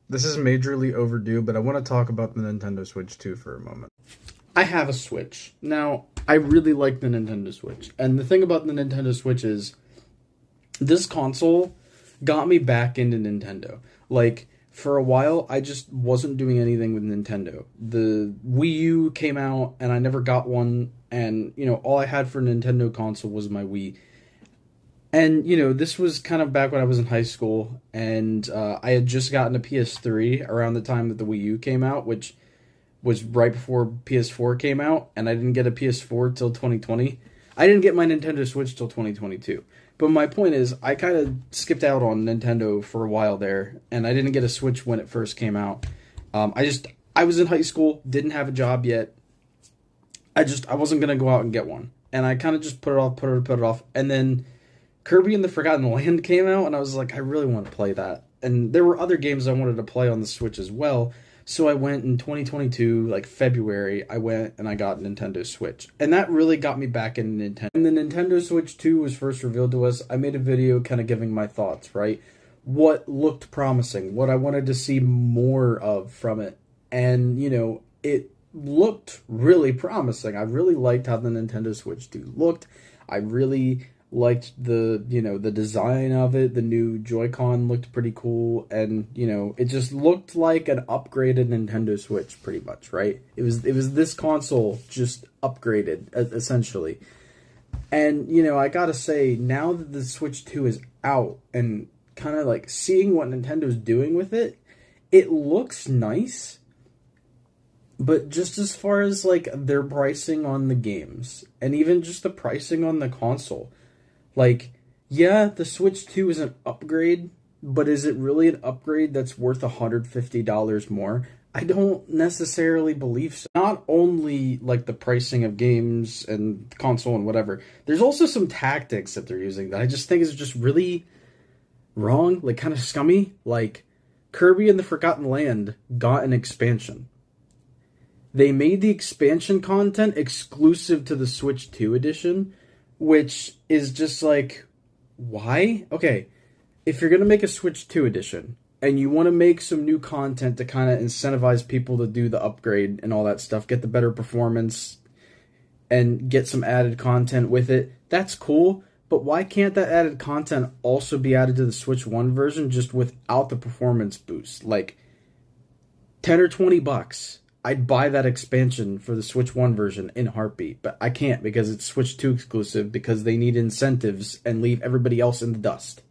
This is majorly overdue, but I want to talk about the Nintendo Switch 2 for a moment. I have a Switch. Now, I really like the Nintendo Switch. And the thing about the Nintendo Switch is this console got me back into Nintendo. Like, for a while, I just wasn't doing anything with Nintendo. The Wii U came out, and I never got one. And, all I had for a Nintendo console was my Wii. And, this was kind of back when I was in high school, and I had just gotten a PS3 around the time that the Wii U came out, which was right before PS4 came out, and I didn't get a PS4 till 2020. I didn't get my Nintendo Switch till 2022. But my point is, I kind of skipped out on Nintendo for a while there, and I didn't get a Switch when it first came out. I was in high school, didn't have a job yet. I wasn't going to go out and get one. And I kind of just put it off, and then Kirby and the Forgotten Land came out, and I was like, I really want to play that. And there were other games I wanted to play on the Switch as well, so I went in 2022, like February, I went and I got Nintendo Switch. And that really got me back into Nintendo. When the Nintendo Switch 2 was first revealed to us, I made a video kind of giving my thoughts, right? What looked promising, what I wanted to see more of from it. And, it looked really promising. I really liked how the Nintendo Switch 2 looked. I really liked the design of it. The new Joy-Con looked pretty cool, and it just looked like an upgraded Nintendo Switch pretty much, right? It was this console just upgraded essentially. And I gotta say, now that the Switch 2 is out and kind of like seeing what Nintendo's doing with it, it looks nice. But just as far as like their pricing on the games, and even just the pricing on the console, like, yeah, the Switch 2 is an upgrade, but is it really an upgrade that's worth $150 more? I don't necessarily believe so. Not only, like, the pricing of games and console and whatever, there's also some tactics that they're using that I just think is just really wrong, like, kind of scummy. Like, Kirby and the Forgotten Land got an expansion. They made the expansion content exclusive to the Switch 2 edition, which is just like, why? Okay, if you're going to make a Switch 2 edition, and you want to make some new content to kind of incentivize people to do the upgrade and all that stuff, get the better performance, and get some added content with it, that's cool, but why can't that added content also be added to the Switch 1 version just without the performance boost? Like, 10 or 20 bucks. I'd buy that expansion for the Switch 1 version in a heartbeat, but I can't because it's Switch 2 exclusive because they need incentives and leave everybody else in the dust.